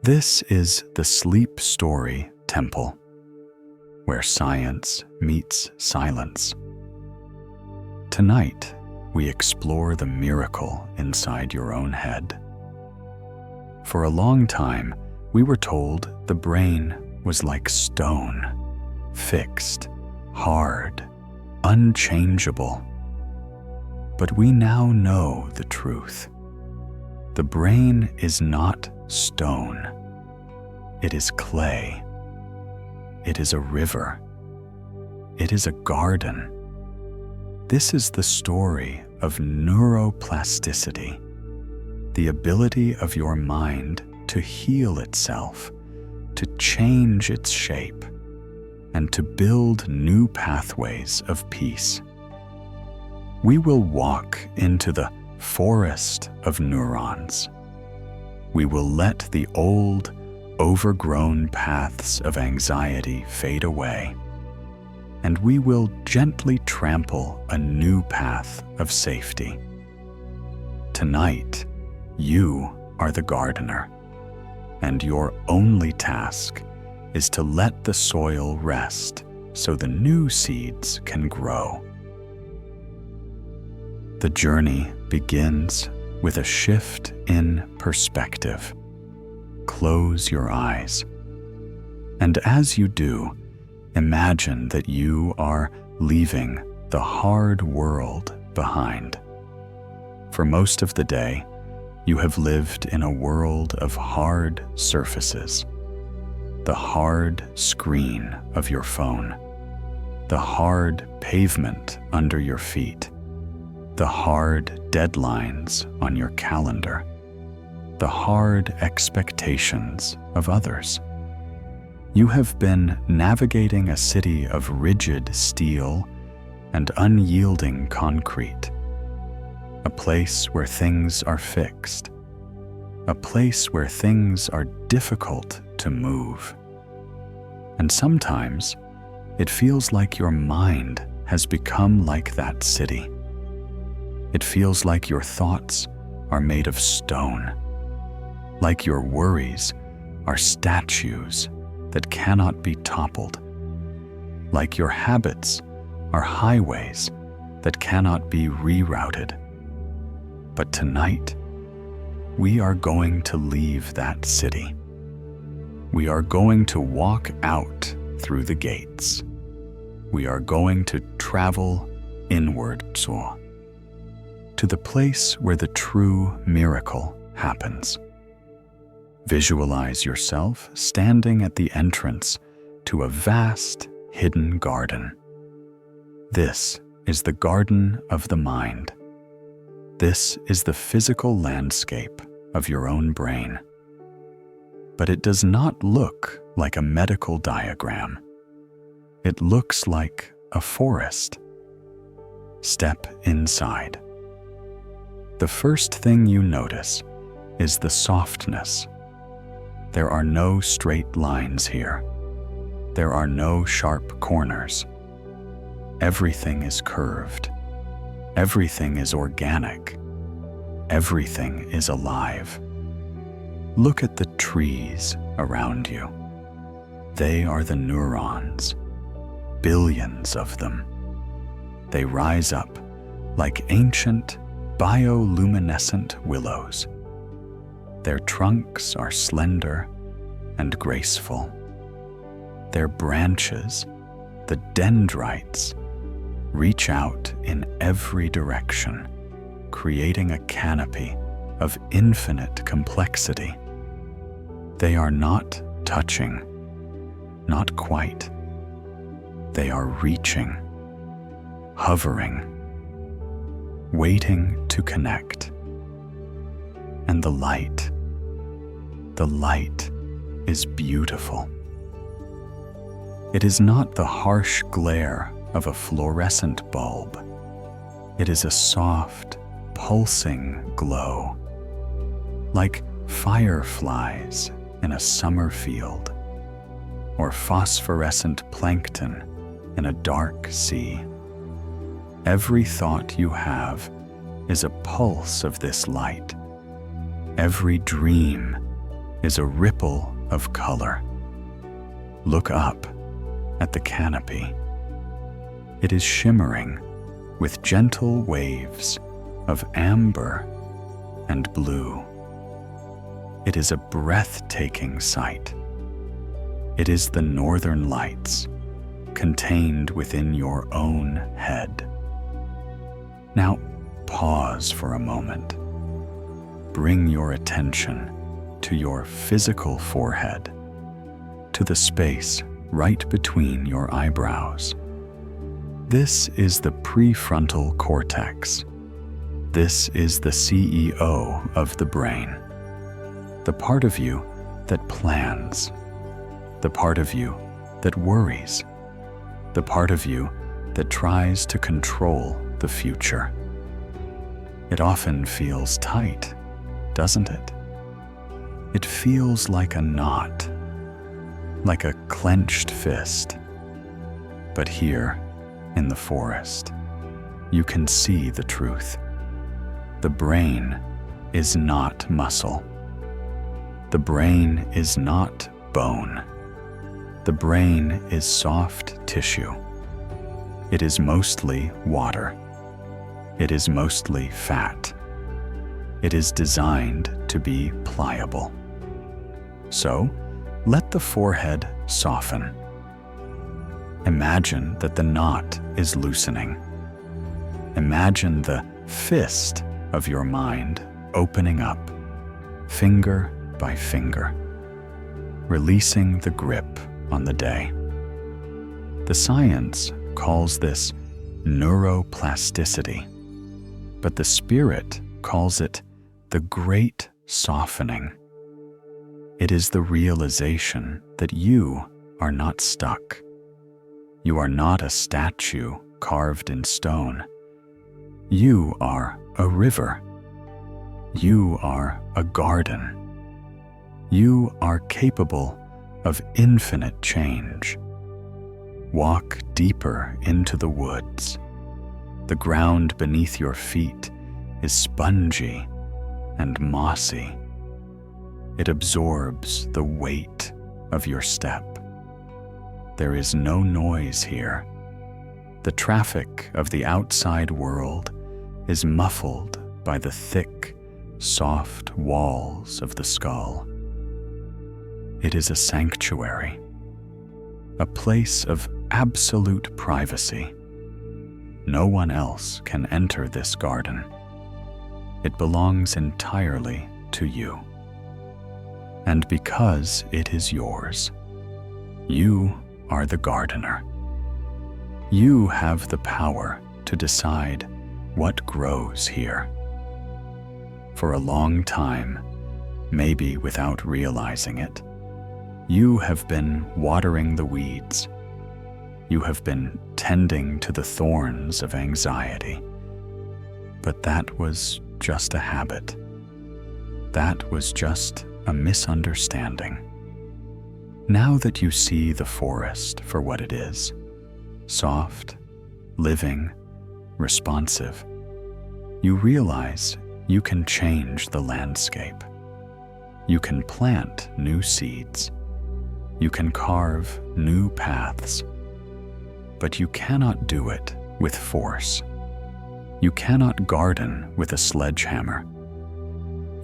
This is the Sleep Story Temple, where science meets silence. Tonight, we explore the miracle inside your own head. For a long time, we were told the brain was like stone, fixed, hard, unchangeable. But we now know the truth. The brain is not stone. It is clay. It is a river. It is a garden. This is the story of neuroplasticity, the ability of your mind to heal itself, to change its shape, and to build new pathways of peace. We will walk into the forest of neurons. We will let the old, overgrown paths of anxiety fade away, and we will gently trample a new path of safety. Tonight, you are the gardener, and your only task is to let the soil rest so the new seeds can grow. The journey begins with a shift in perspective. Close your eyes, and as you do, imagine that you are leaving the hard world behind. For most of the day, you have lived in a world of hard surfaces. The hard screen of your phone, the hard pavement under your feet, the hard deadlines on your calendar, the hard expectations of others. You have been navigating a city of rigid steel and unyielding concrete, a place where things are fixed, a place where things are difficult to move. And sometimes it feels like your mind has become like that city. It feels like your thoughts are made of stone, like your worries are statues that cannot be toppled, like your habits are highways that cannot be rerouted. But tonight, we are going to leave that city. We are going to walk out through the gates. We are going to travel inward to the place where the true miracle happens. Visualize yourself standing at the entrance to a vast, hidden garden. This is the garden of the mind. This is the physical landscape of your own brain. But it does not look like a medical diagram. It looks like a forest. Step inside. The first thing you notice is the softness. There are no straight lines here. There are no sharp corners. Everything is curved. Everything is organic. Everything is alive. Look at the trees around you. They are the neurons, billions of them. They rise up like ancient bioluminescent willows. Their trunks are slender and graceful. Their branches, the dendrites, reach out in every direction, creating a canopy of infinite complexity. They are not touching, not quite. They are reaching, hovering, waiting to connect. And the light is beautiful. It is not the harsh glare of a fluorescent bulb. It is a soft, pulsing glow, like fireflies in a summer field, or phosphorescent plankton in a dark sea. Every thought you have is a pulse of this light. Every dream is a ripple of color. Look up at the canopy. It is shimmering with gentle waves of amber and blue. It is a breathtaking sight. It is the northern lights contained within your own head. Now pause for a moment. Bring your attention to your physical forehead, to the space right between your eyebrows. This is the prefrontal cortex. This is the CEO of the brain, the part of you that plans, the part of you that worries, the part of you that tries to control the future. It often feels tight, doesn't it? It feels like a knot, like a clenched fist. But here, in the forest, you can see the truth. The brain is not muscle. The brain is not bone. The brain is soft tissue. It is mostly water. It is mostly fat. It is designed to be pliable. So, let the forehead soften. Imagine that the knot is loosening. Imagine the fist of your mind opening up, finger by finger, releasing the grip on the day. The science calls this neuroplasticity, but the spirit calls it the great softening. It is the realization that you are not stuck. You are not a statue carved in stone. You are a river. You are a garden. You are capable of infinite change. Walk deeper into the woods. The ground beneath your feet is spongy and mossy. It absorbs the weight of your step. There is no noise here. The traffic of the outside world is muffled by the thick, soft walls of the skull. It is a sanctuary, a place of absolute privacy. No one else can enter this garden. It belongs entirely to you. And because it is yours, you are the gardener. You have the power to decide what grows here. For a long time, maybe without realizing it, you have been watering the weeds. You have been tending to the thorns of anxiety. But that was just a habit. That was just a misunderstanding. Now that you see the forest for what it is, soft, living, responsive, you realize you can change the landscape. You can plant new seeds. You can carve new paths. But you cannot do it with force. You cannot garden with a sledgehammer.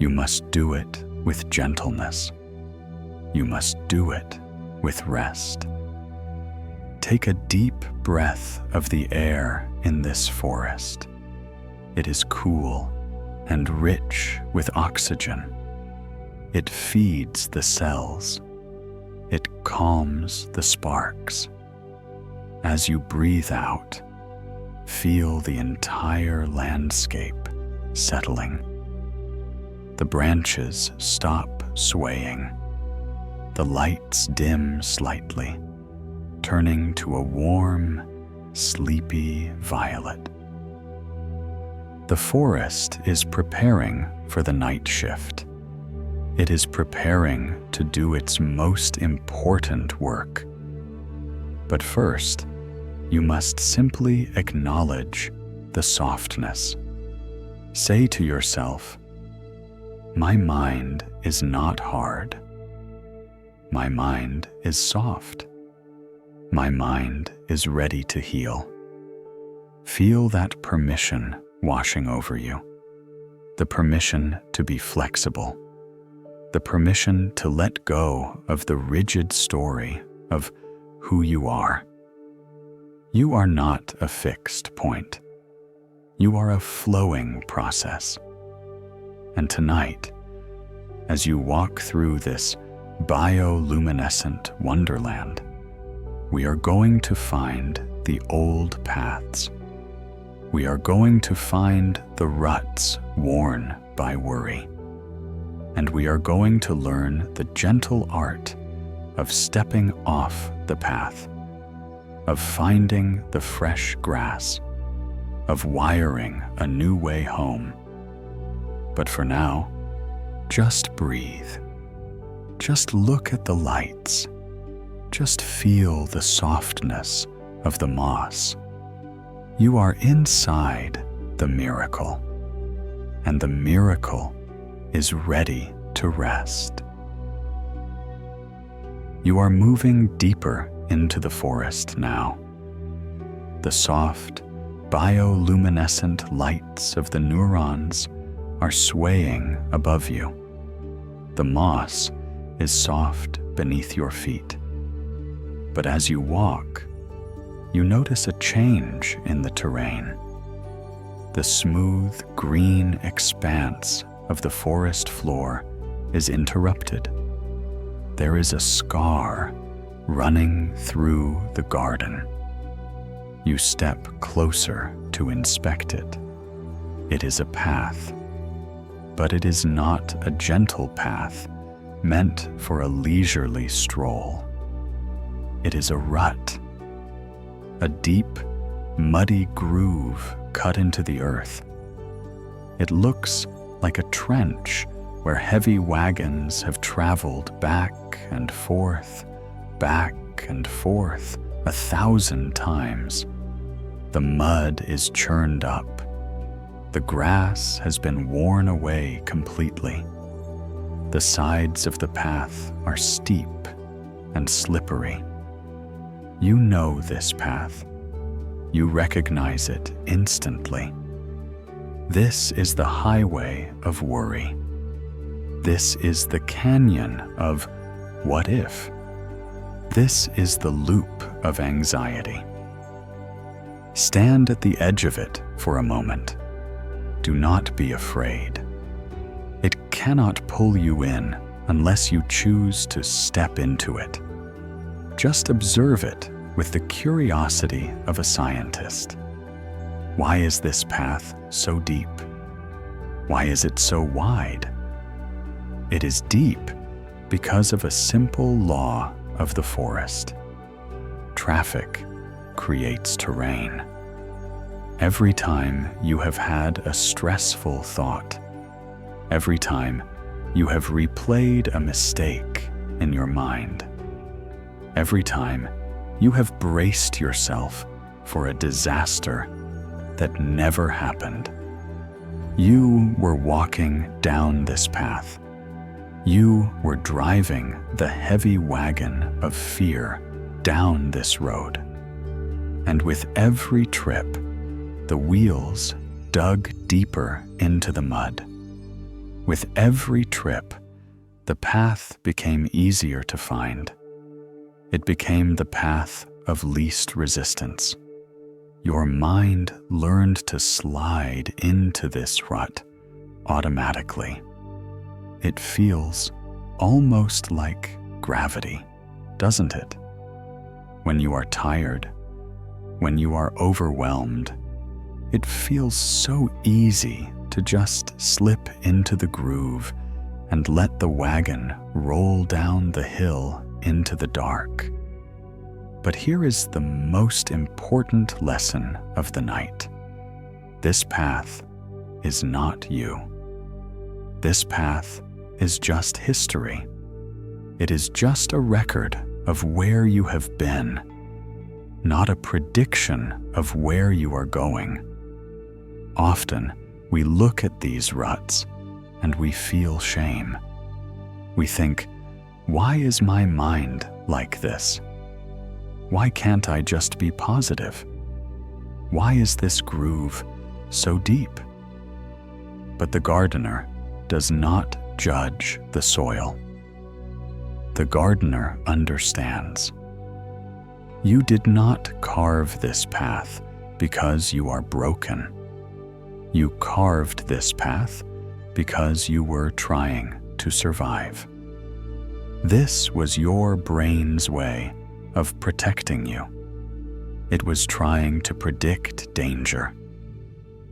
You must do it with gentleness. You must do it with rest. Take a deep breath of the air in this forest. It is cool and rich with oxygen. It feeds the cells. It calms the sparks. As you breathe out, feel the entire landscape settling. The branches stop swaying. The lights dim slightly, turning to a warm, sleepy violet. The forest is preparing for the night shift. It is preparing to do its most important work. But first, you must simply acknowledge the softness. Say to yourself, My mind is not hard. My mind is soft. My mind is ready to heal. Feel that permission washing over you. The permission to be flexible. The permission to let go of the rigid story of who you are. You are not a fixed point. You are a flowing process. And tonight, as you walk through this bioluminescent wonderland, we are going to find the old paths. We are going to find the ruts worn by worry. And we are going to learn the gentle art of stepping off the path, of finding the fresh grass, of wiring a new way home. But for now, just breathe. Just look at the lights. Just feel the softness of the moss. You are inside the miracle, and the miracle is ready to rest. You are moving deeper into the forest now. The soft, bioluminescent lights of the neurons are swaying above you. The moss is soft beneath your feet. But as you walk, you notice a change in the terrain. The smooth green expanse of the forest floor is interrupted. There is a scar running through the garden. You step closer to inspect it. It is a path, but it is not a gentle path meant for a leisurely stroll. It is a rut, a deep, muddy groove cut into the earth. It looks like a trench where heavy wagons have traveled back and forth 1,000 times. The mud is churned up. The grass has been worn away completely. The sides of the path are steep and slippery. You know this path. You recognize it instantly. This is the highway of worry. This is the canyon of what if. This is the loop of anxiety. Stand at the edge of it for a moment. Do not be afraid. It cannot pull you in unless you choose to step into it. Just observe it with the curiosity of a scientist. Why is this path so deep? Why is it so wide? It is deep because of a simple law of the forest. Traffic creates terrain. Every time you have had a stressful thought, every time you have replayed a mistake in your mind, every time you have braced yourself for a disaster that never happened, you were walking down this path. You were driving the heavy wagon of fear down this road. And with every trip, the wheels dug deeper into the mud. With every trip, the path became easier to find. It became the path of least resistance. Your mind learned to slide into this rut automatically. It feels almost like gravity, doesn't it? When you are tired, when you are overwhelmed, it feels so easy to just slip into the groove and let the wagon roll down the hill into the dark. But here is the most important lesson of the night. This path is not you. This path is just history. It is just a record of where you have been, not a prediction of where you are going. Often, we look at these ruts and we feel shame. We think, why is my mind like this? Why can't I just be positive? Why is this groove so deep? But the gardener does not judge the soil. The gardener understands. You did not carve this path because you are broken. You carved this path because you were trying to survive. This was your brain's way of protecting you. It was trying to predict danger.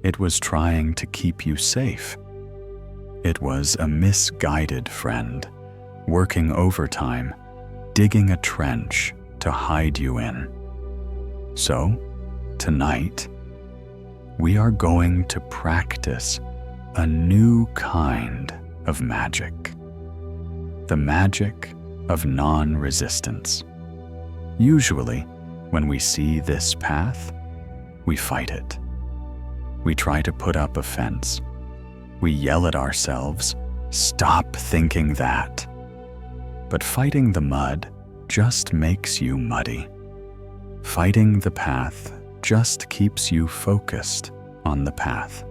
It was trying to keep you safe. It was a misguided friend, working overtime, digging a trench to hide you in. So, tonight, we are going to practice a new kind of magic. The magic of non-resistance. Usually, when we see this path, we fight it. We try to put up a fence. We yell at ourselves, "Stop thinking that." But fighting the mud just makes you muddy. Fighting the path just keeps you focused on the path.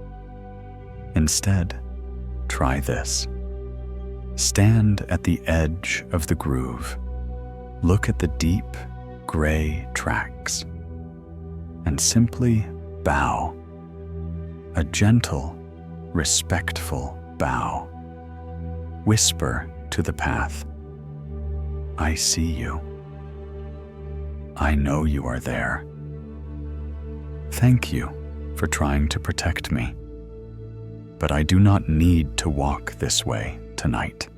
Instead, try this. Stand at the edge of the groove. Look at the deep, gray tracks, and simply bow. A gentle, respectful bow. Whisper to the path, "I see you. I know you are there. Thank you for trying to protect me. But I do not need to walk this way tonight."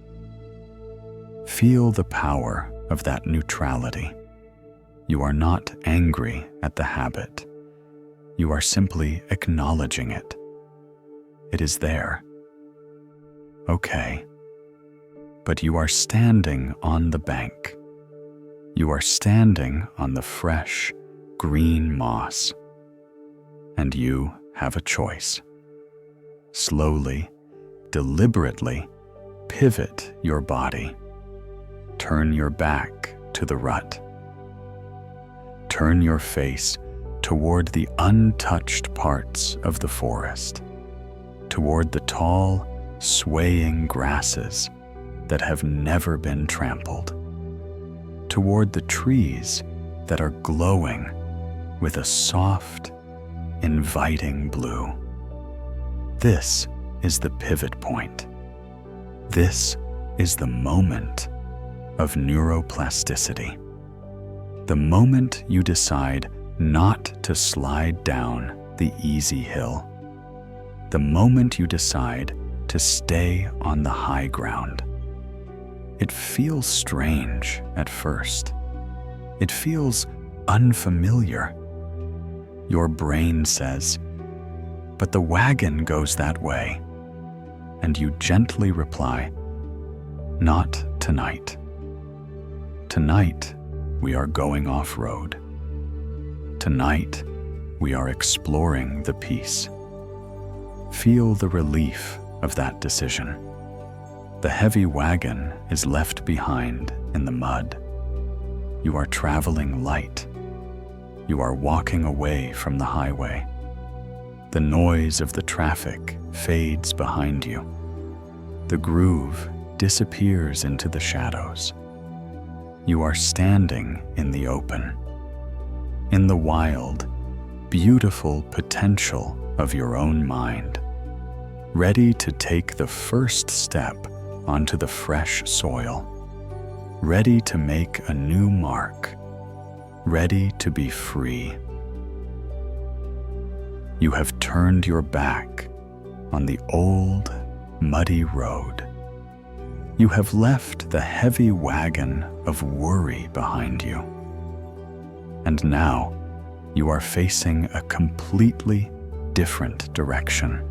Feel the power of that neutrality. You are not angry at the habit. You are simply acknowledging it. It is there. Okay. But you are standing on the bank. You are standing on the fresh, green moss. And you have a choice. Slowly, deliberately, pivot your body. Turn your back to the rut. Turn your face toward the untouched parts of the forest, toward the tall, swaying grasses that have never been trampled, toward the trees that are glowing with a soft, inviting blue. This is the pivot point. This is the moment of neuroplasticity. The moment you decide not to slide down the easy hill. The moment you decide to stay on the high ground. It feels strange at first. It feels unfamiliar. Your brain says, "But the wagon goes that way." And you gently reply, "Not tonight. Tonight, we are going off-road. Tonight, we are exploring the peace." Feel the relief of that decision. The heavy wagon is left behind in the mud. You are traveling light. You are walking away from the highway. The noise of the traffic fades behind you. The groove disappears into the shadows. You are standing in the open, in the wild, beautiful potential of your own mind, ready to take the first step onto the fresh soil, ready to make a new mark, ready to be free. You have turned your back on the old, muddy road. You have left the heavy wagon of worry behind you. And now you are facing a completely different direction.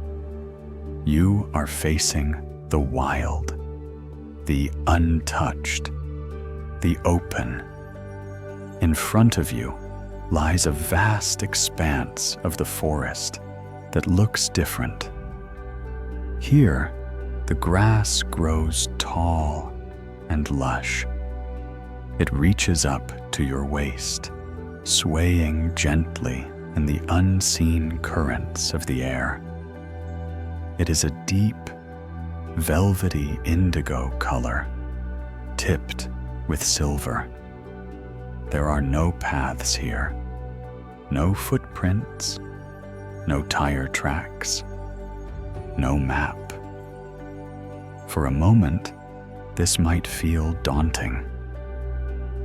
You are facing the wild, the untouched, the open. In front of you lies a vast expanse of the forest that looks different. Here, the grass grows tall and lush. It reaches up to your waist, swaying gently in the unseen currents of the air. It is a deep, velvety indigo color, tipped with silver. There are no paths here, no footprints, no tire tracks, no map. For a moment, this might feel daunting.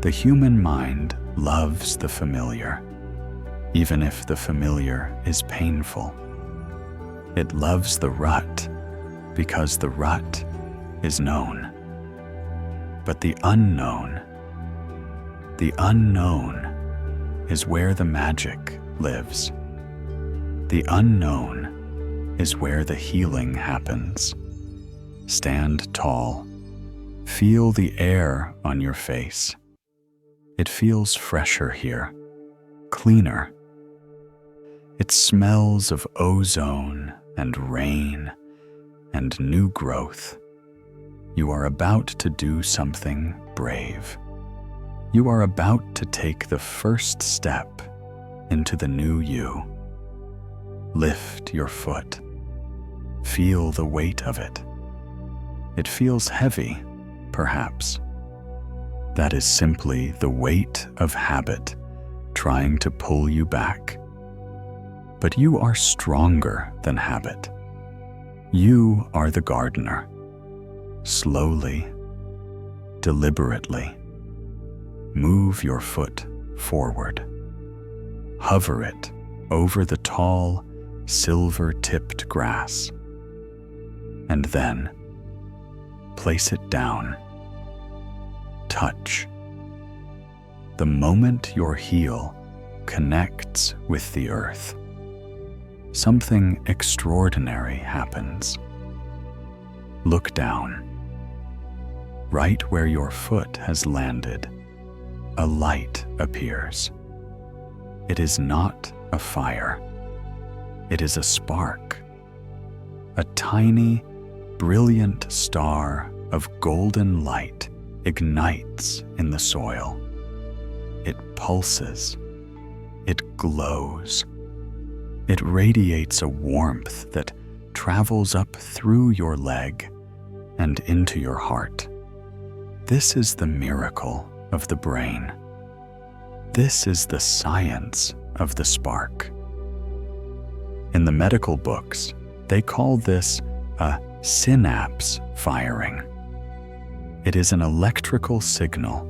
The human mind loves the familiar, even if the familiar is painful. It loves the rut because the rut is known. But the unknown is where the magic lives. The unknown is where the healing happens. Stand tall. Feel the air on your face. It feels fresher here, cleaner. It smells of ozone and rain and new growth. You are about to do something brave. You are about to take the first step into the new you. Lift your foot. Feel the weight of it. It feels heavy, perhaps. That is simply the weight of habit trying to pull you back. But you are stronger than habit. You are the gardener. Slowly, deliberately, move your foot forward. Hover it over the tall, silver-tipped grass. And then, place it down. Touch. The moment your heel connects with the earth, something extraordinary happens. Look down. Right where your foot has landed, a light appears. It is not a fire. It is a spark. A tiny, brilliant star of golden light ignites in the soil. It pulses. It glows. It radiates a warmth that travels up through your leg and into your heart. This is the miracle of the brain. This is the science of the spark. In the medical books, they call this a synapse firing. It is an electrical signal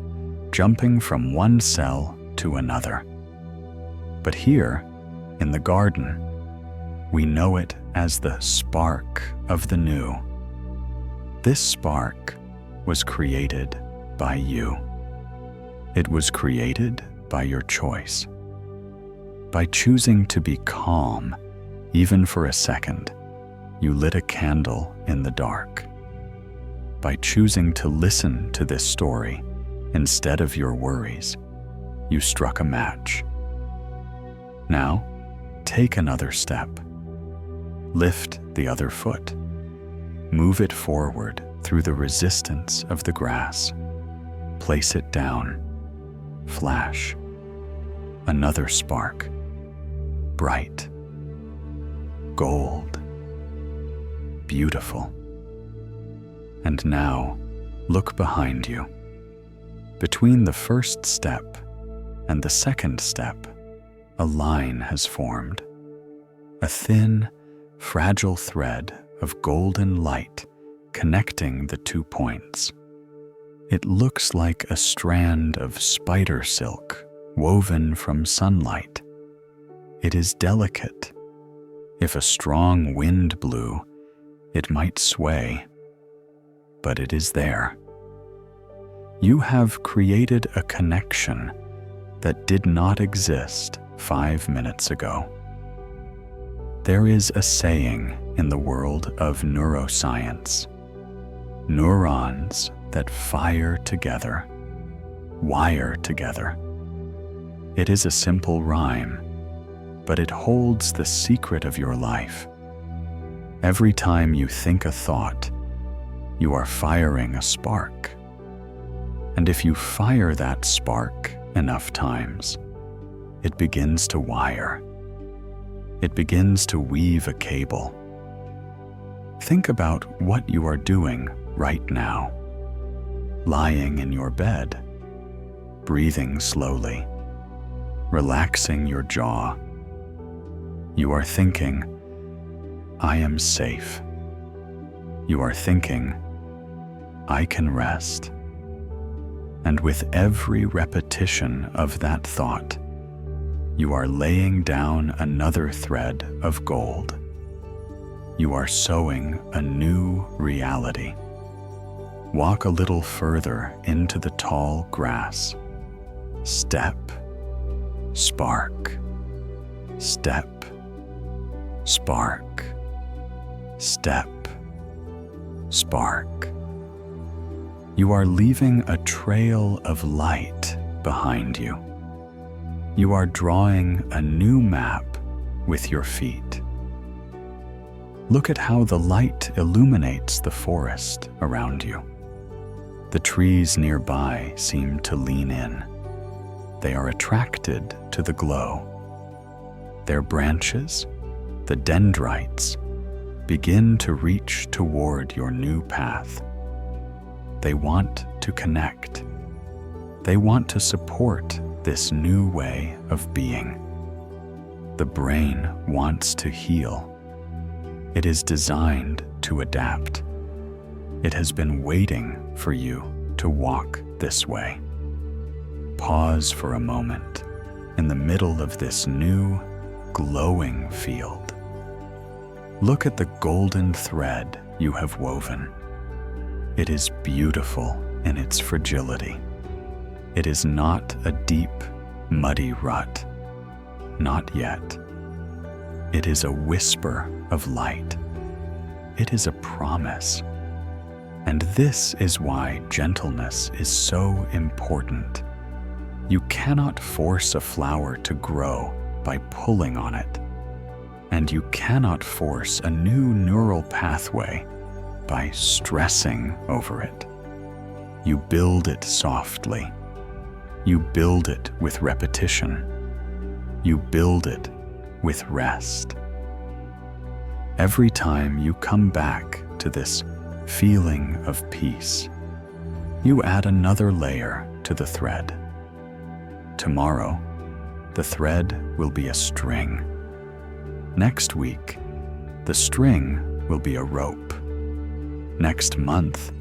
jumping from one cell to another. But here, in the garden, we know it as the spark of the new. This spark was created by you. It was created by your choice. By choosing to be calm, even for a second, you lit a candle in the dark. By choosing to listen to this story instead of your worries, you struck a match. Now, take another step. Lift the other foot. Move it forward through the resistance of the grass. Place it down. Flash. Another spark. Bright. Gold. Beautiful. And now, look behind you. Between the first step and the second step, a line has formed. A thin, fragile thread of golden light connecting the 2 points. It looks like a strand of spider silk woven from sunlight. It is delicate. If a strong wind blew, it might sway, but it is there. You have created a connection that did not exist 5 minutes ago. There is a saying in the world of neuroscience: neurons that fire together, wire together. It is a simple rhyme, but it holds the secret of your life. Every time you think a thought, you are firing a spark. And if you fire that spark enough times, it begins to wire. It begins to weave a cable. Think about what you are doing right now. Lying in your bed, breathing slowly, relaxing your jaw. You are thinking, I am safe. You are thinking, I can rest. And with every repetition of that thought, you are laying down another thread of gold. You are sewing a new reality. Walk a little further into the tall grass. Step, spark, step, spark, step, spark. You are leaving a trail of light behind you. You are drawing a new map with your feet. Look at how the light illuminates the forest around you. The trees nearby seem to lean in. They are attracted to the glow. Their branches, the dendrites, begin to reach toward your new path. They want to connect. They want to support this new way of being. The brain wants to heal. It is designed to adapt. It has been waiting for you to walk this way. Pause for a moment in the middle of this new, glowing field. Look at the golden thread you have woven. It is beautiful in its fragility. It is not a deep, muddy rut. Not yet. It is a whisper of light. It is a promise. And this is why gentleness is so important. You cannot force a flower to grow by pulling on it. And you cannot force a new neural pathway by stressing over it. You build it softly. You build it with repetition. You build it with rest. Every time you come back to this feeling of peace, you add another layer to the thread. Tomorrow, the thread will be a string. Next week, the string will be a rope. Next month,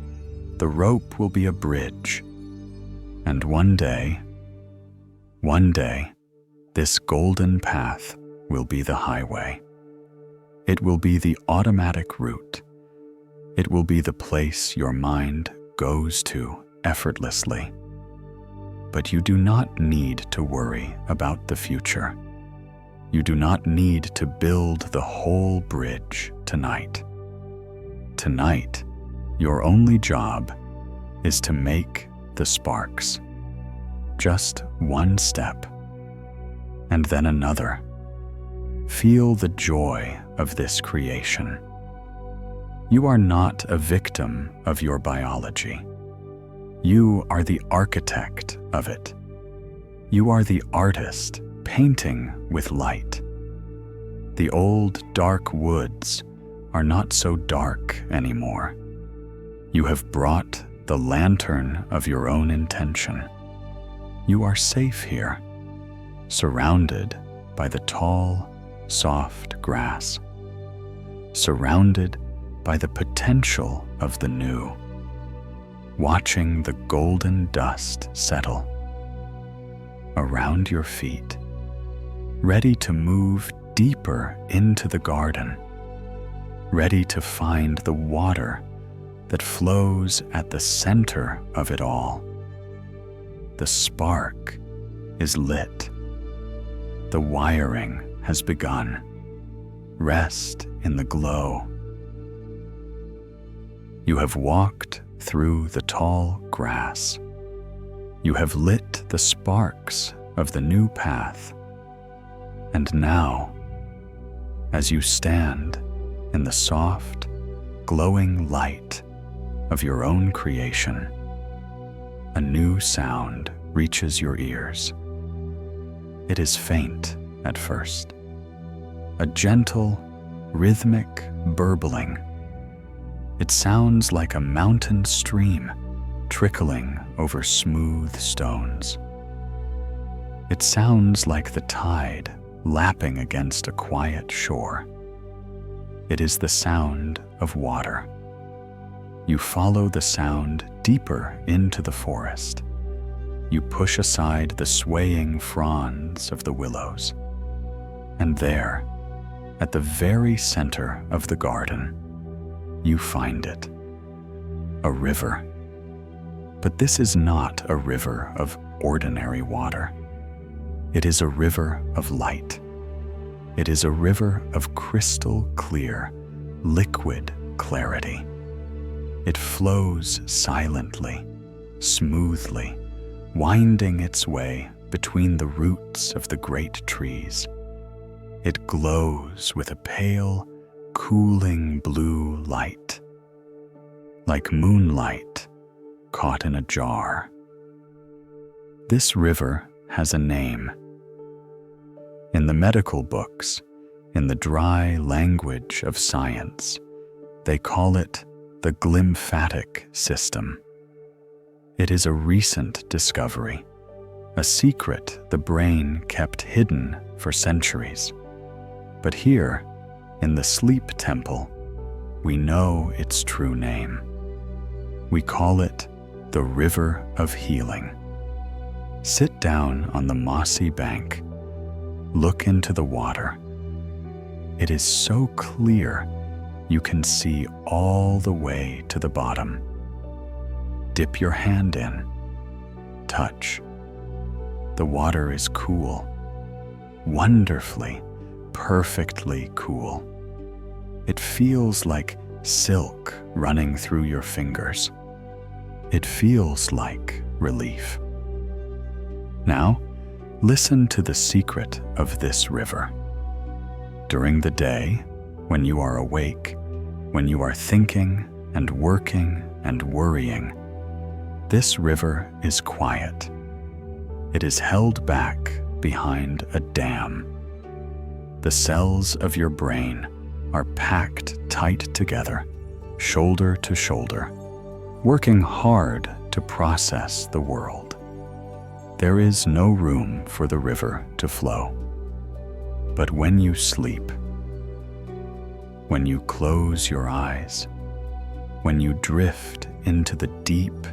the rope will be a bridge. And one day, this golden path will be the highway. It will be the automatic route. It will be the place your mind goes to effortlessly. But you do not need to worry about the future. You do not need to build the whole bridge tonight. Tonight, your only job is to make the sparks. Just one step, and then another. Feel the joy of this creation. You are not a victim of your biology. You are the architect of it. You are the artist painting with light. The old dark woods are not so dark anymore. You have brought the lantern of your own intention. You are safe here, surrounded by the tall, soft grass, surrounded by the potential of the new, watching the golden dust settle around your feet, ready to move deeper into the garden, ready to find the water that flows at the center of it all. The spark is lit. The wiring has begun. Rest in the glow. You have walked through the tall grass. You have lit the sparks of the new path. And now, as you stand in the soft, glowing light, of your own creation, a new sound reaches your ears. It is faint at first, a gentle, rhythmic burbling. It sounds like a mountain stream trickling over smooth stones. It sounds like the tide lapping against a quiet shore. It is the sound of water. You follow the sound deeper into the forest. You push aside the swaying fronds of the willows. And there, at the very center of the garden, you find it, a river. But this is not a river of ordinary water. It is a river of light. It is a river of crystal clear, liquid clarity. It flows silently, smoothly, winding its way between the roots of the great trees. It glows with a pale, cooling blue light, like moonlight caught in a jar. This river has a name. In the medical books, in the dry language of science, they call it the Glymphatic System. It is a recent discovery, a secret the brain kept hidden for centuries. But here, in the sleep temple, we know its true name. We call it the River of Healing. Sit down on the mossy bank. Look into the water. It is so clear you can see all the way to the bottom. Dip your hand in. Touch. The water is cool. Wonderfully, perfectly cool. It feels like silk running through your fingers. It feels like relief. Now, listen to the secret of this river. During the day, when you are awake, when you are thinking and working and worrying, this river is quiet. It is held back behind a dam. The cells of your brain are packed tight together, shoulder to shoulder, working hard to process the world. There is no room for the river to flow. But when you sleep, when you close your eyes, when you drift into the deep,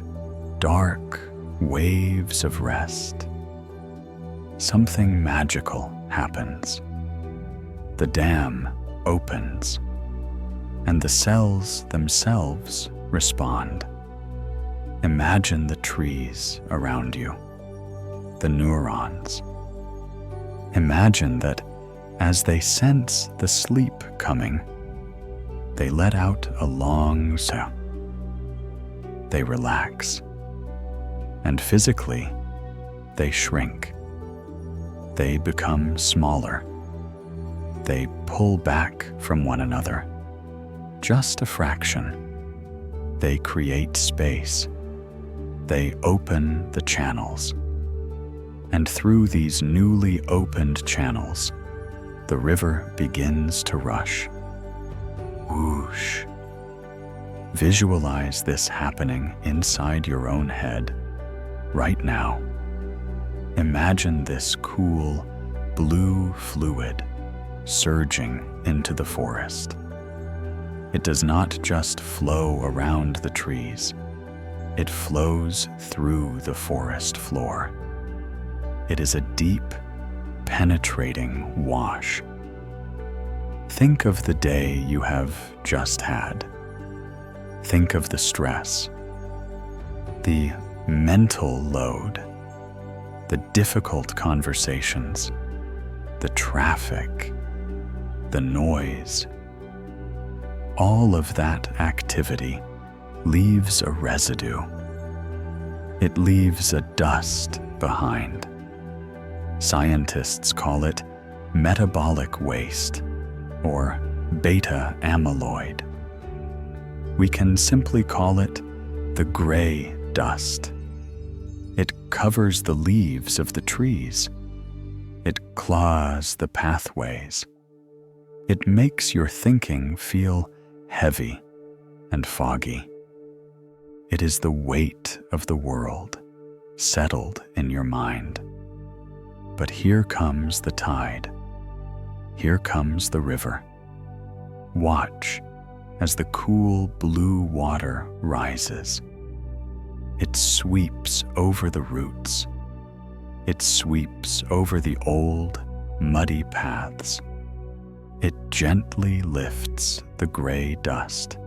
dark waves of rest, something magical happens. The dam opens, and the cells themselves respond. Imagine the trees around you, the neurons. Imagine that as they sense the sleep coming, they let out a long sound. They relax, and physically, they shrink. They become smaller. They pull back from one another, just a fraction. They create space. They open the channels. And through these newly opened channels, the river begins to rush. Whoosh. Visualize this happening inside your own head right now. Imagine this cool, blue fluid surging into the forest. It does not just flow around the trees. It flows through the forest floor. It is a deep, penetrating wash. Think of the day you have just had. Think of the stress, the mental load, the difficult conversations, the traffic, the noise. All of that activity leaves a residue. It leaves a dust behind. Scientists call it metabolic waste or beta amyloid. We can simply call it the gray dust. It covers the leaves of the trees. It claws the pathways. It makes your thinking feel heavy and foggy. It is the weight of the world settled in your mind. But here comes the tide. Here comes the river. Watch as the cool blue water rises. It sweeps over the roots. It sweeps over the old, muddy paths. It gently lifts the gray dust.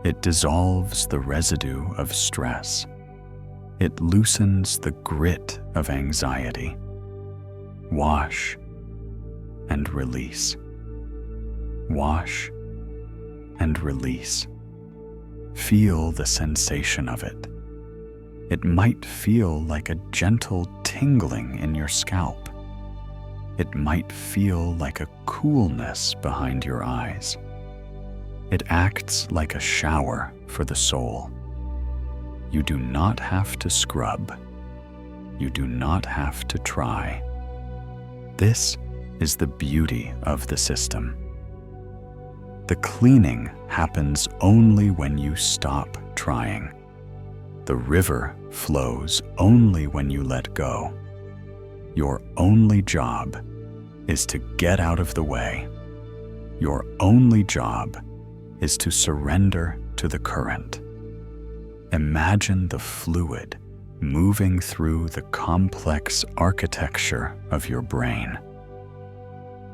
It dissolves the residue of stress. It loosens the grit of anxiety. Wash and release. Wash and release. Feel the sensation of it. It might feel like a gentle tingling in your scalp. It might feel like a coolness behind your eyes. It acts like a shower for the soul. You do not have to scrub. You do not have to try. This is the beauty of the system. The cleaning happens only when you stop trying. The river flows only when you let go. Your only job is to get out of the way. Your only job is to surrender to the current. Imagine the fluid moving through the complex architecture of your brain,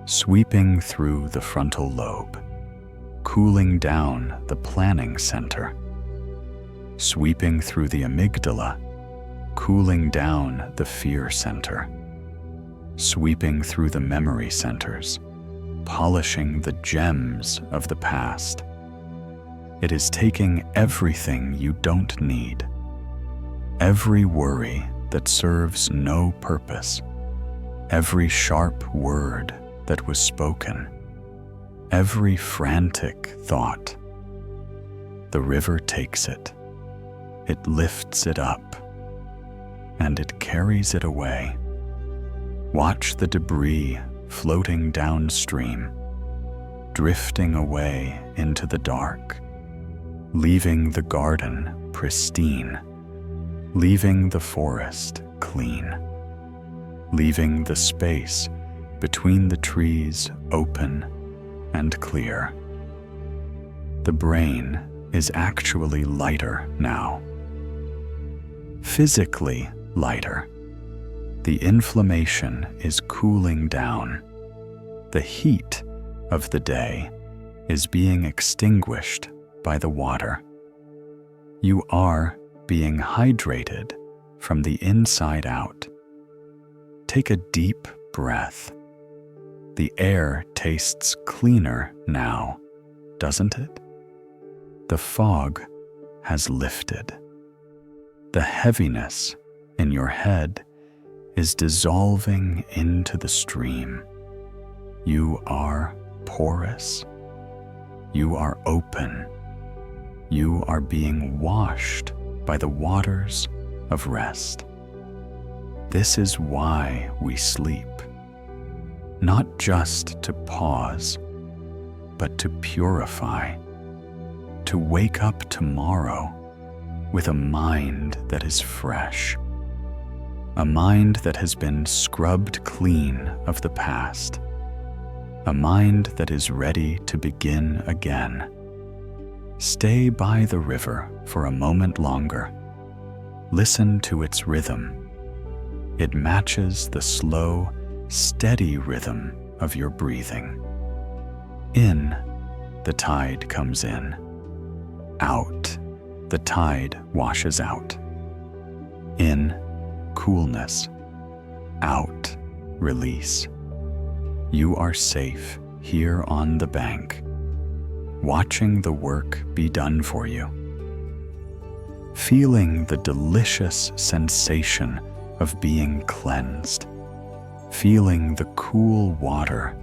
sweeping through the frontal lobe, cooling down the planning center, sweeping through the amygdala, cooling down the fear center, sweeping through the memory centers, polishing the gems of the past. It is taking everything you don't need, every worry that serves no purpose, every sharp word that was spoken, every frantic thought. The river takes it. It lifts it up, and it carries it away. Watch the debris floating downstream, drifting away into the dark, leaving the garden pristine, leaving the forest clean, leaving the space between the trees open and clear. The brain is actually lighter now. Physically lighter. The inflammation is cooling down. The heat of the day is being extinguished by the water. You are being hydrated from the inside out. Take a deep breath. The air tastes cleaner now, doesn't it? The fog has lifted. The heaviness in your head is dissolving into the stream. You are porous. You are open. You are being washed by the waters of rest. This is why we sleep. Not just to pause, but to purify, to wake up tomorrow with a mind that is fresh, a mind that has been scrubbed clean of the past, a mind that is ready to begin again. Stay by the river for a moment longer. Listen to its rhythm. It matches the slow, steady rhythm of your breathing. In, the tide comes in. Out, the tide washes out. In, coolness. Out, release. You are safe here on the bank, watching the work be done for you. Feeling the delicious sensation of being cleansed. Feeling the cool water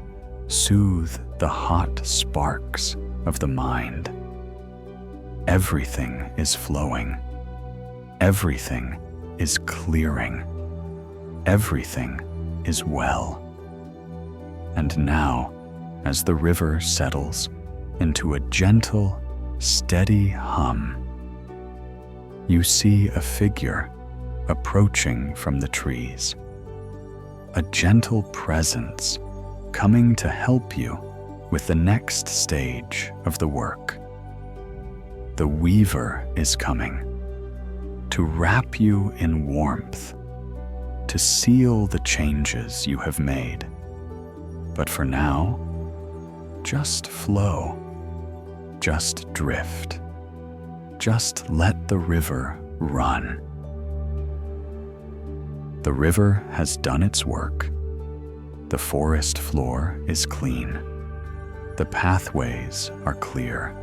soothe the hot sparks of the mind. everything is flowing. Everything is clearing. Everything is well. And now, as the river settles into a gentle, steady hum, you see a figure approaching from the trees, a gentle presence coming to help you with the next stage of the work. The weaver is coming to wrap you in warmth, to seal the changes you have made. But for now, just flow, just drift, just let the river run. The river has done its work. The forest floor is clean. The pathways are clear.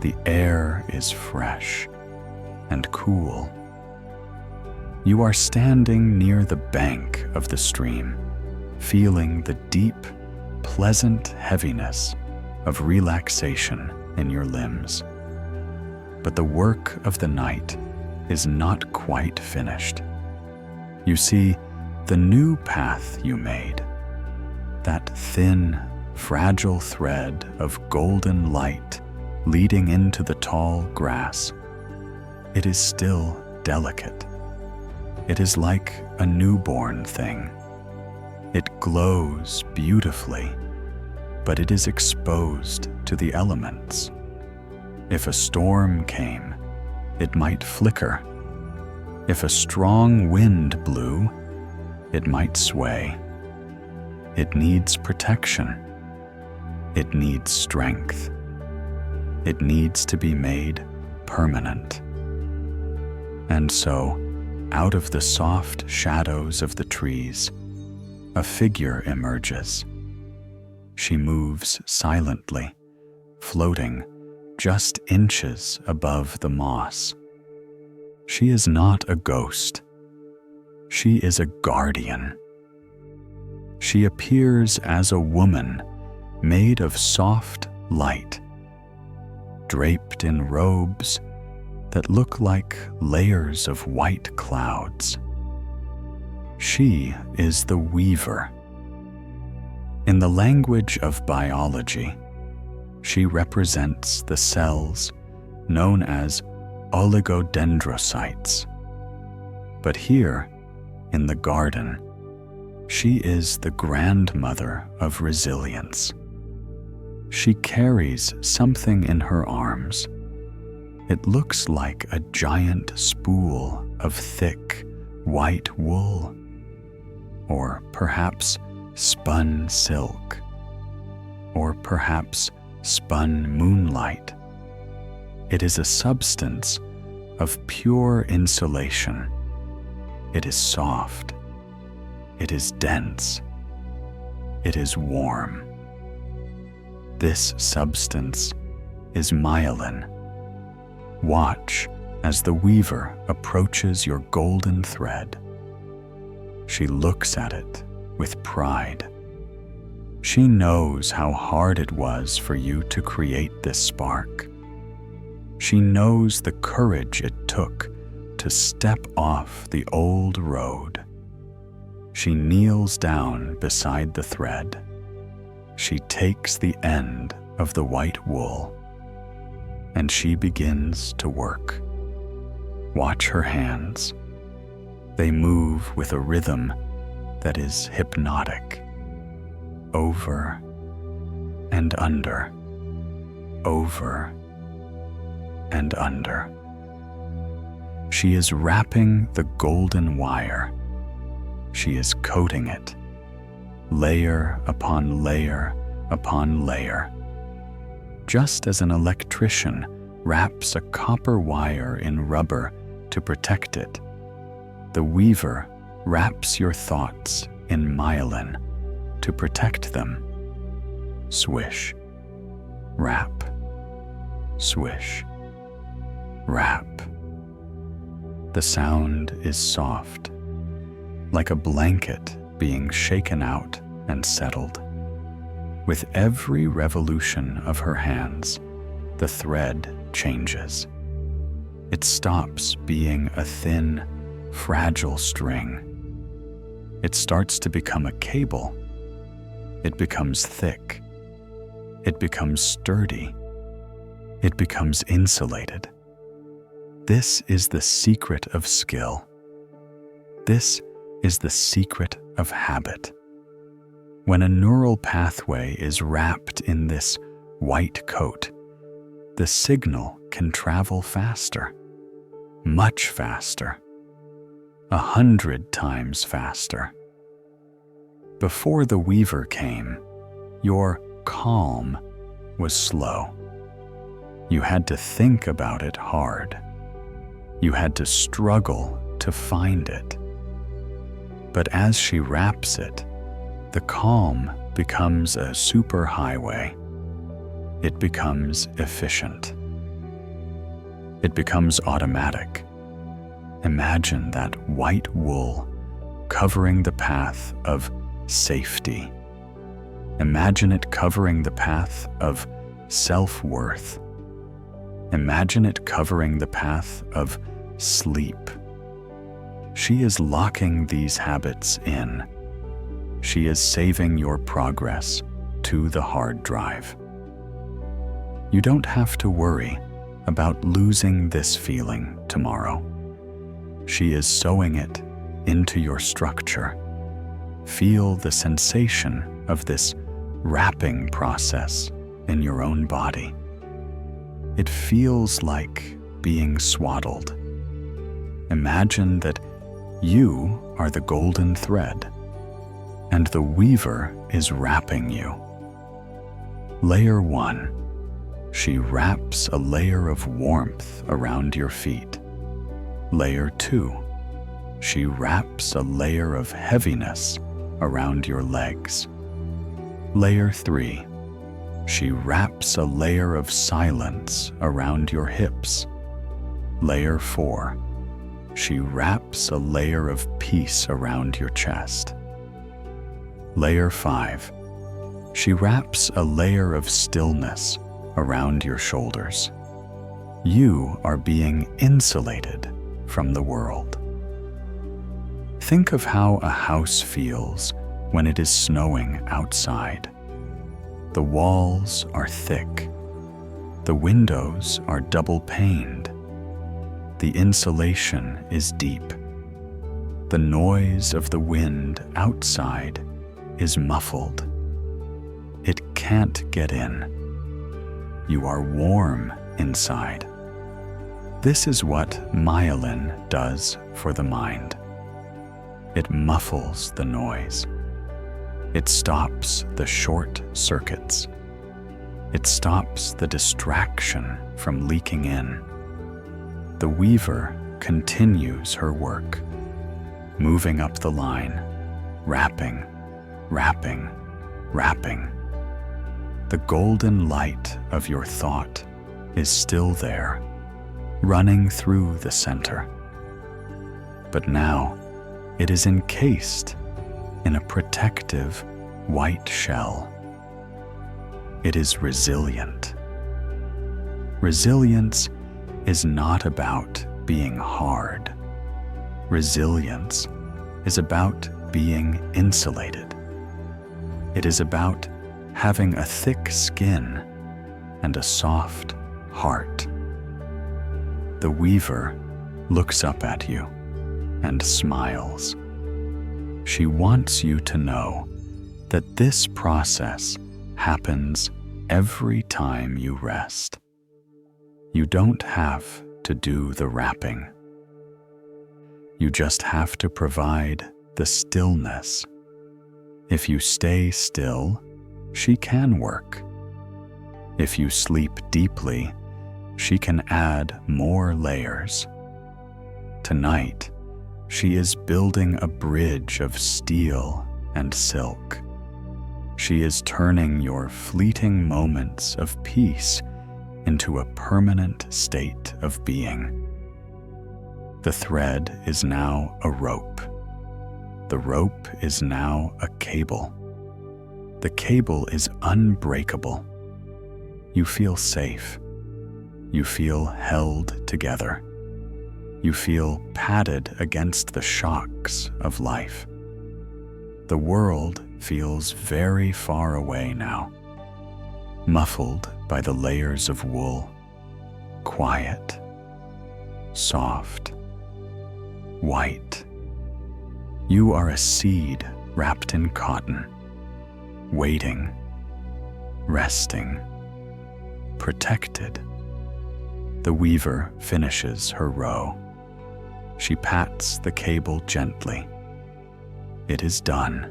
The air is fresh and cool. You are standing near the bank of the stream, feeling the deep, pleasant heaviness of relaxation in your limbs. But the work of the night is not quite finished. You see, the new path you made, that thin, fragile thread of golden light leading into the tall grass, it is still delicate. It is like a newborn thing. It glows beautifully, but it is exposed to the elements. If a storm came, it might flicker. If a strong wind blew, it might sway. It needs protection. It needs strength. It needs to be made permanent. And so, out of the soft shadows of the trees, a figure emerges. She moves silently, floating just inches above the moss. She is not a ghost. She is a guardian. She appears as a woman made of soft light, draped in robes that look like layers of white clouds. She is the weaver. In the language of biology, she represents the cells known as oligodendrocytes. But here, in the garden, she is the grandmother of resilience. She carries something in her arms. It looks like a giant spool of thick, white wool, or perhaps spun silk, or perhaps spun moonlight. It is a substance of pure insulation. It is soft. It is dense. It is warm. This substance is myelin. Watch as the weaver approaches your golden thread. She looks at it with pride. She knows how hard it was for you to create this spark. She knows the courage it took to step off the old road. She kneels down beside the thread. She takes the end of the white wool, and she begins to work. Watch her hands. They move with a rhythm that is hypnotic. Over and under, over and under. She is wrapping the golden wire. She is coating it, layer upon layer upon layer. Just as an electrician wraps a copper wire in rubber to protect it, the weaver wraps your thoughts in myelin to protect them. Swish, wrap, swish, wrap. The sound is soft, like a blanket being shaken out and settled. With every revolution of her hands, the thread changes. It stops being a thin, fragile string. It starts to become a cable. It becomes thick. It becomes sturdy. It becomes insulated. This is the secret of skill. This is the secret of habit. When a neural pathway is wrapped in this white coat, the signal can travel faster, much faster, 100 times faster. Before the weaver came, your calm was slow. You had to think about it hard. You had to struggle to find it. But as she wraps it, the calm becomes a superhighway. It becomes efficient. It becomes automatic. Imagine that white wool covering the path of safety. Imagine it covering the path of self-worth. Imagine it covering the path of sleep. She is locking these habits in. She is saving your progress to the hard drive. You don't have to worry about losing this feeling tomorrow. She is sewing it into your structure. Feel the sensation of this wrapping process in your own body. It feels like being swaddled. Imagine that you are the golden thread, and the weaver is wrapping you. Layer 1. She wraps a layer of warmth around your feet. Layer 2. She wraps a layer of heaviness around your legs. Layer 3. She wraps a layer of silence around your hips. Layer 4. She wraps a layer of peace around your chest. Layer 5. She wraps a layer of stillness around your shoulders. You are being insulated from the world. Think of how a house feels when it is snowing outside. The walls are thick. The windows are double-paned. The insulation is deep. The noise of the wind outside is muffled. It can't get in. You are warm inside. This is what myelin does for the mind. It muffles the noise. It stops the short circuits. It stops the distraction from leaking in. The weaver continues her work, moving up the line, wrapping, wrapping, wrapping. The golden light of your thought is still there, running through the center. But now it is encased in a protective white shell. It is resilient. Resilience is not about being hard. Resilience is about being insulated. It is about having a thick skin and a soft heart. The weaver looks up at you and smiles. She wants you to know that this process happens every time you rest. You don't have to do the wrapping. You just have to provide the stillness. If you stay still, she can work. If you sleep deeply, she can add more layers. Tonight, she is building a bridge of steel and silk. She is turning your fleeting moments of peace into a permanent state of being. The thread is now a rope. The rope is now a cable. The cable is unbreakable. You feel safe. you feel held together. You feel padded against the shocks of life. The world feels very far away now, muffled by the layers of wool, quiet, soft, white. You are a seed wrapped in cotton, waiting, resting, protected. The weaver finishes her row. She pats the cable gently. It is done.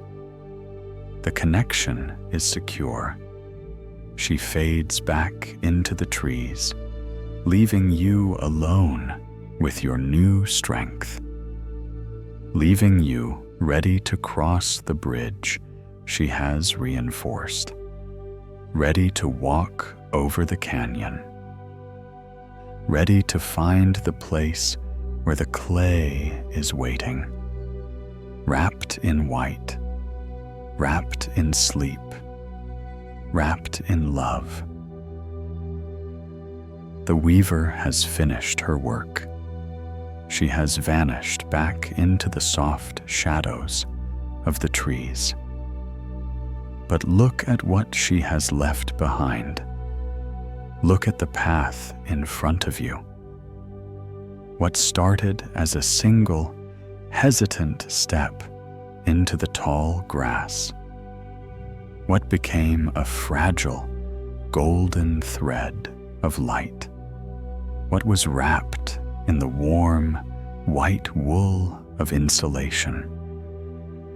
The connection is secure. She fades back into the trees, leaving you alone with your new strength, leaving you ready to cross the bridge she has reinforced, ready to walk over the canyon, ready to find the place where the clay is waiting, wrapped in white, wrapped in sleep, wrapped in love. The weaver has finished her work. She has vanished back into the soft shadows of the trees. But look at what she has left behind. Look at the path in front of you. What started as a single, hesitant step into the tall grass. What became a fragile, golden thread of light. What was wrapped in the warm, white wool of insulation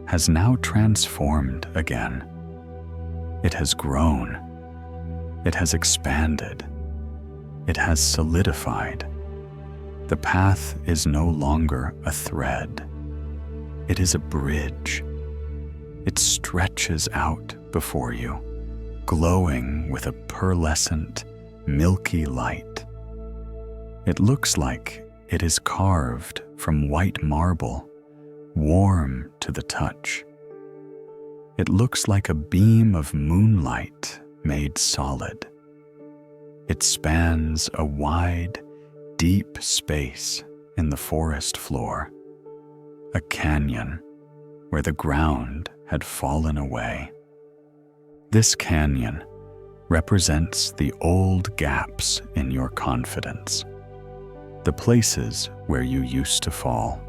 has now transformed again. It has grown. It has expanded. It has solidified. The path is no longer a thread. It is a bridge. It stretches out before you, glowing with a pearlescent, milky light. It looks like it is carved from white marble, warm to the touch. It looks like a beam of moonlight made solid. It spans a wide, deep space in the forest floor, a canyon where the ground had fallen away. This canyon represents the old gaps in your confidence, the places where you used to fall,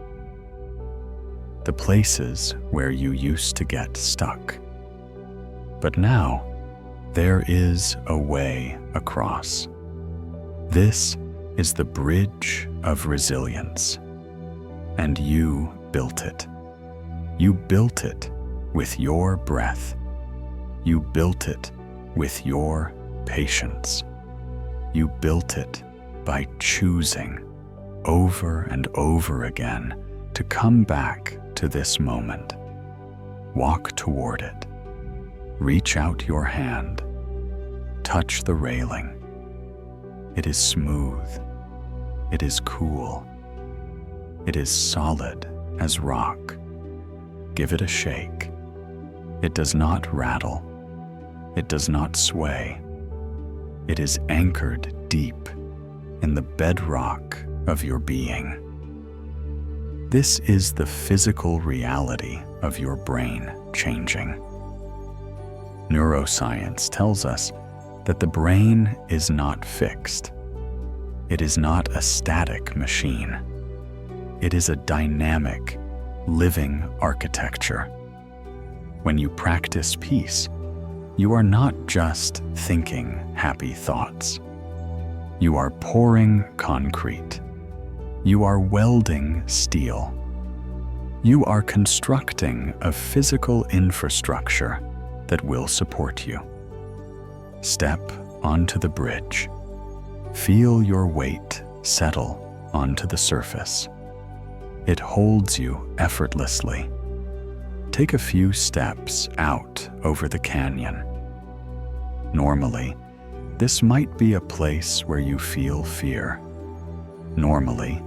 the places where you used to get stuck. But now, there is a way across. This is the bridge of resilience, and you built it. You built it with your breath. You built it with your patience. You built it by choosing over and over again to come back to this moment. Walk toward it. Reach out your hand. Touch the railing. It is smooth. It is cool. It is solid as rock. Give it a shake. It does not rattle. It does not sway. It is anchored deep in the bedrock of your being. This is the physical reality of your brain changing. Neuroscience tells us that the brain is not fixed. It is not a static machine. It is a dynamic, living architecture. When you practice peace, you are not just thinking happy thoughts. You are pouring concrete. You are welding steel. You are constructing a physical infrastructure that will support you. Step onto the bridge. Feel your weight settle onto the surface. It holds you effortlessly. Take a few steps out over the canyon. Normally, this might be a place where you feel fear. Normally,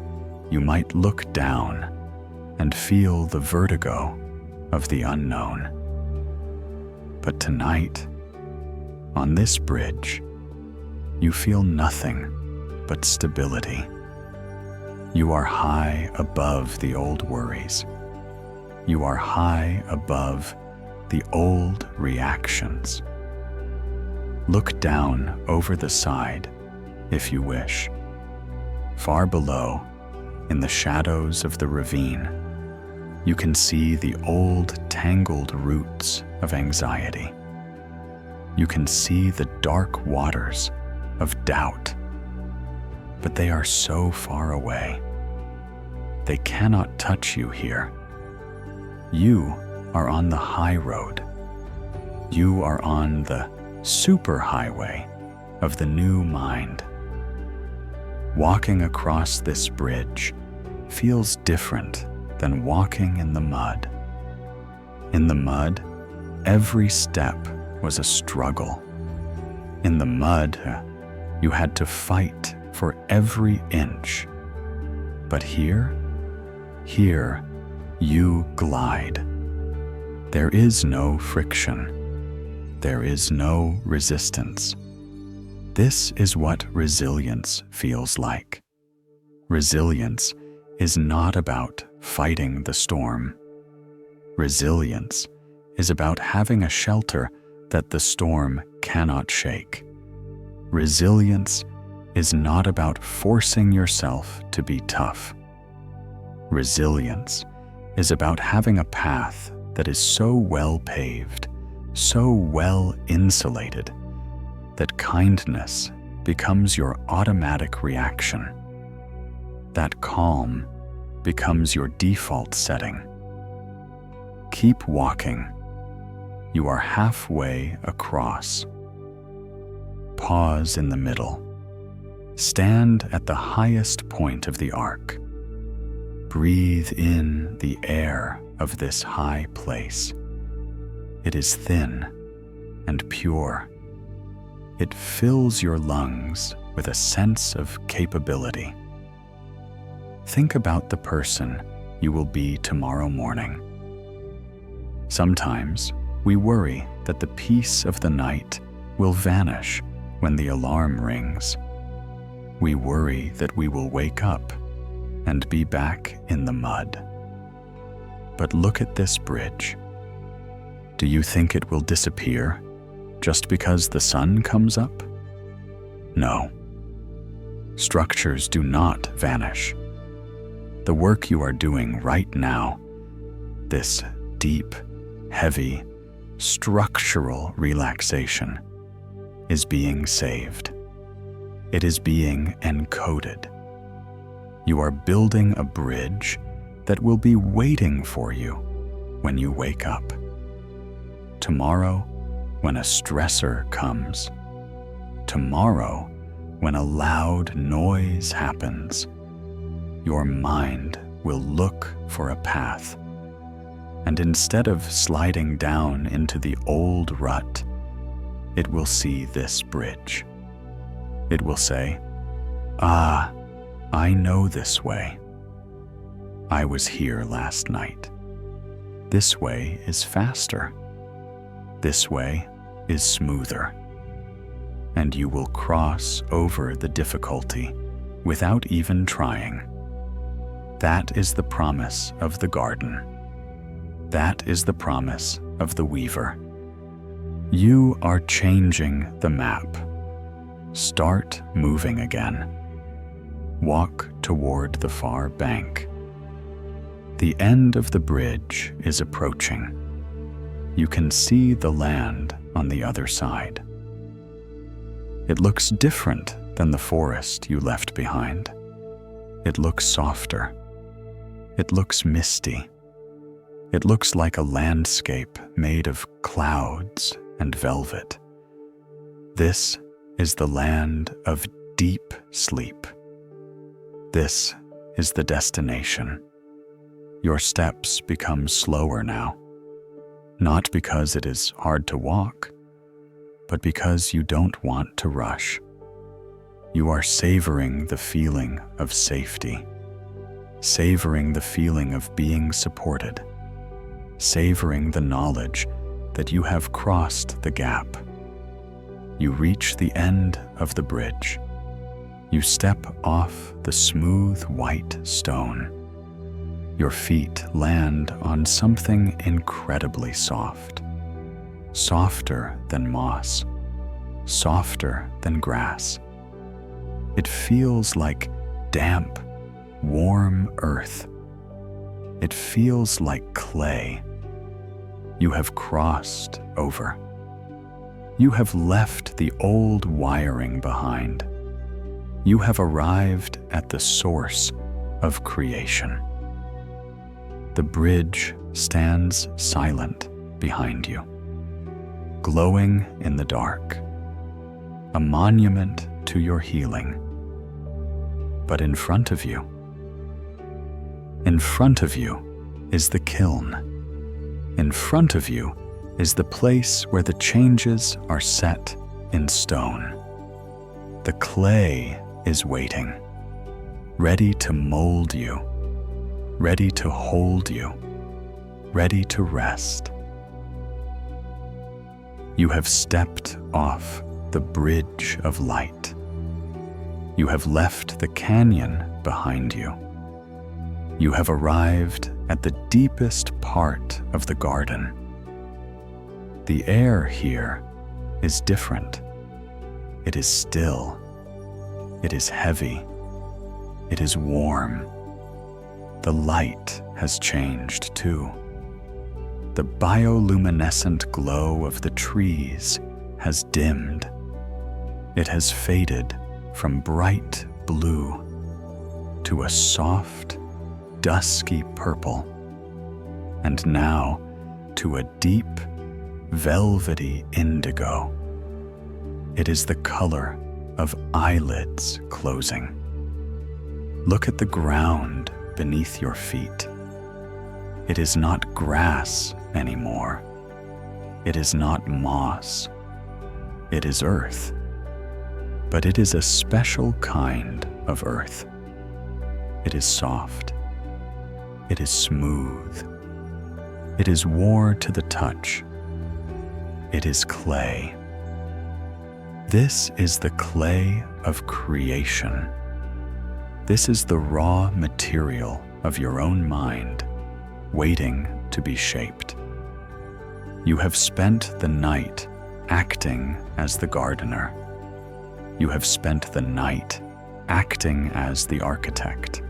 you might look down and feel the vertigo of the unknown. But tonight, on this bridge, you feel nothing but stability. You are high above the old worries. You are high above the old reactions. Look down over the side, if you wish. Far below, in the shadows of the ravine, you can see the old tangled roots of anxiety. You can see the dark waters of doubt, but they are so far away. They cannot touch you here. You are on the high road. You are on the superhighway of the new mind. Walking across this bridge feels different than walking in the mud. In the mud, every step was a struggle. In the mud, you had to fight for every inch. But here you glide. There is no friction. There is no resistance. This is what resilience feels like. Resilience is not about fighting the storm. Resilience is about having a shelter that the storm cannot shake. Resilience is not about forcing yourself to be tough. Resilience is about having a path that is so well paved, so well insulated, that kindness becomes your automatic reaction. That calm becomes your default setting. Keep walking. You are halfway across. Pause in the middle. Stand at the highest point of the arc. Breathe in the air of this high place. It is thin and pure. It fills your lungs with a sense of capability. Think about the person you will be tomorrow morning. Sometimes we worry that the peace of the night will vanish when the alarm rings. We worry that we will wake up and be back in the mud. But look at this bridge. Do you think it will disappear just because the sun comes up? No. Structures do not vanish. The work you are doing right now, this deep, heavy, structural relaxation, is being saved. It is being encoded. You are building a bridge that will be waiting for you when you wake up. Tomorrow, when a stressor comes. Tomorrow, when a loud noise happens. Your mind will look for a path. And instead of sliding down into the old rut, it will see this bridge. It will say, "Ah, I know this way. I was here last night. This way is faster. This way is smoother." And you will cross over the difficulty without even trying. That is the promise of the garden. That is the promise of the weaver. You are changing the map. Start moving again. Walk toward the far bank. The end of the bridge is approaching. You can see the land on the other side. It looks different than the forest you left behind. It looks softer. It looks misty. It looks like a landscape made of clouds and velvet. This is the land of deep sleep. This is the destination. Your steps become slower now, not because it is hard to walk, but because you don't want to rush. You are savoring the feeling of safety, savoring the feeling of being supported, savoring the knowledge that you have crossed the gap. You reach the end of the bridge. You step off the smooth white stone. Your feet land on something incredibly soft, softer than moss, softer than grass. It feels like damp, warm earth. It feels like clay. You have crossed over. You have left the old wiring behind. You have arrived at the source of creation. The bridge stands silent behind you, glowing in the dark, a monument to your healing. But in front of you is the kiln. In front of you is the place where the changes are set in stone. The clay is waiting, ready to mold you, ready to hold you, ready to rest. You have stepped off the bridge of light. You have left the canyon behind you. You have arrived at the deepest part of the garden. The air here is different. It is still. It is heavy. It is warm. The light has changed too. The bioluminescent glow of the trees has dimmed. It has faded from bright blue to a soft, dusky purple, and now to a deep, velvety indigo. It is the color of eyelids closing. Look at the ground beneath your feet. It is not grass anymore. It is not moss. It is earth. But it is a special kind of earth. It is soft. It is smooth. It is warm to the touch. It is clay. This is the clay of creation. This is the raw material of your own mind, waiting to be shaped. You have spent the night acting as the gardener. You have spent the night acting as the architect.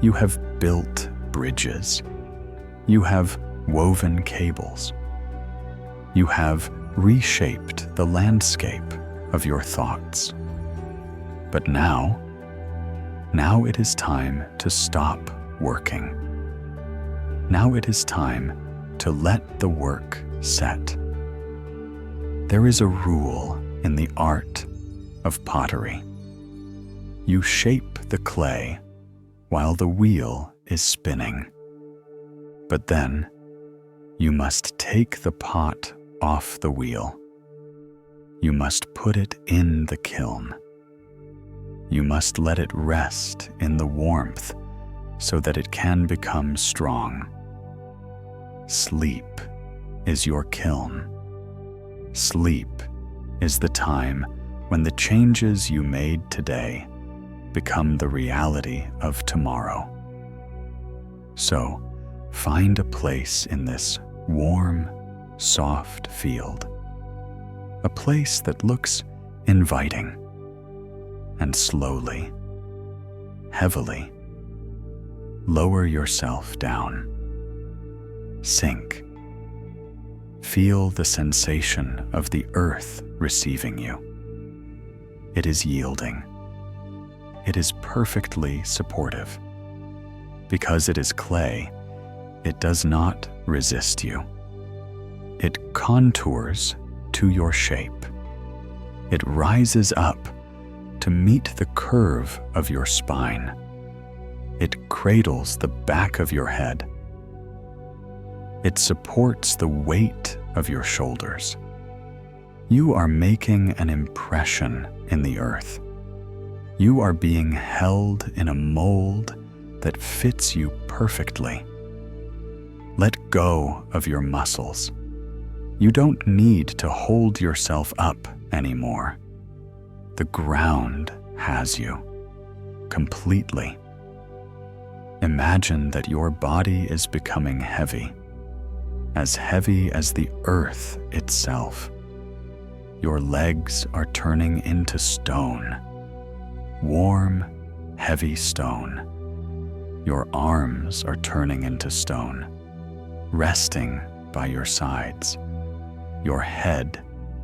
You have built bridges. You have woven cables. You have reshaped the landscape of your thoughts. But now it is time to stop working. Now it is time to let the work set. There is a rule in the art of pottery. You shape the clay while the wheel is spinning. But then you must take the pot off the wheel. You must put it in the kiln. You must let it rest in the warmth so that it can become strong. Sleep is your kiln. Sleep is the time when the changes you made today become the reality of tomorrow. So, find a place in this warm, soft field, a place that looks inviting, and slowly, heavily, lower yourself down. Sink. Feel the sensation of the earth receiving you. It is yielding. It is perfectly supportive. Because it is clay, it does not resist you. It contours to your shape. It rises up to meet the curve of your spine. It cradles the back of your head. It supports the weight of your shoulders. You are making an impression in the earth. You are being held in a mold that fits you perfectly. Let go of your muscles. You don't need to hold yourself up anymore. The ground has you completely. Imagine that your body is becoming heavy as the earth itself. Your legs are turning into stone, warm, heavy stone. Your arms are turning into stone, resting by your sides. Your head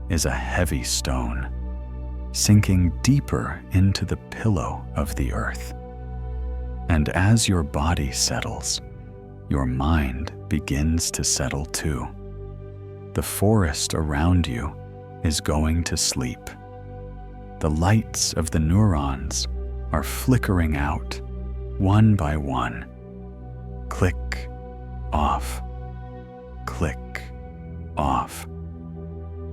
is a heavy stone, sinking deeper into the pillow of the earth. And as your body settles, your mind begins to settle too. The forest around you is going to sleep. The lights of the neurons are flickering out, one by one. Click, off. Click, off.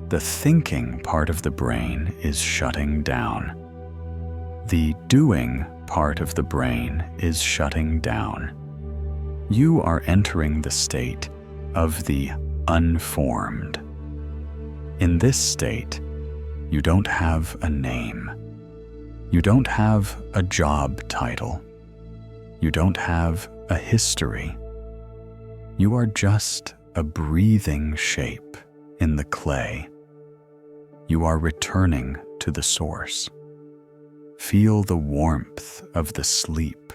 The thinking part of the brain is shutting down. The doing part of the brain is shutting down. You are entering the state of the unformed. In this state, you don't have a name. You don't have a job title. You don't have a history. You are just a breathing shape in the clay. You are returning to the source. Feel the warmth of the sleep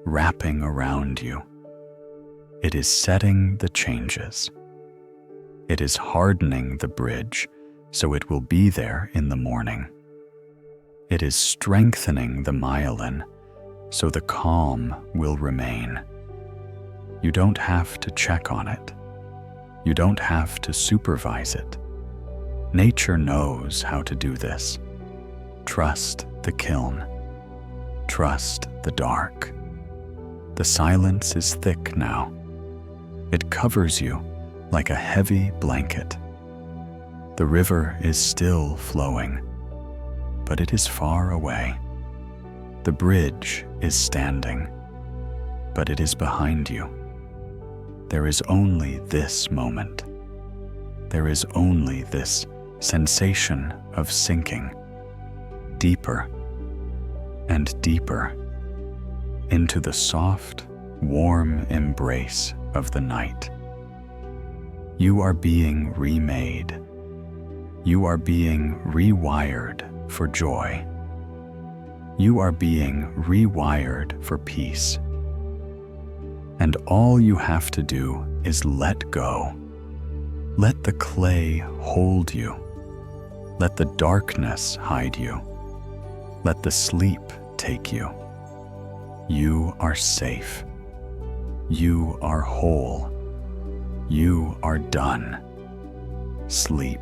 wrapping around you. It is setting the changes. It is hardening the bridge so it will be there in the morning. It is strengthening the myelin so the calm will remain. You don't have to check on it. You don't have to supervise it. Nature knows how to do this. Trust the kiln. Trust the dark. The silence is thick now. It covers you like a heavy blanket. The river is still flowing, but it is far away. The bridge is standing, but it is behind you. There is only this moment. There is only this sensation of sinking deeper and deeper into the soft, warm embrace of the night. You are being remade. You are being rewired for joy. You are being rewired for peace. And all you have to do is let go. Let the clay hold you. Let the darkness hide you. Let the sleep take you. You are safe. You are whole. You are done. Sleep,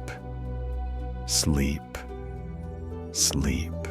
sleep, sleep.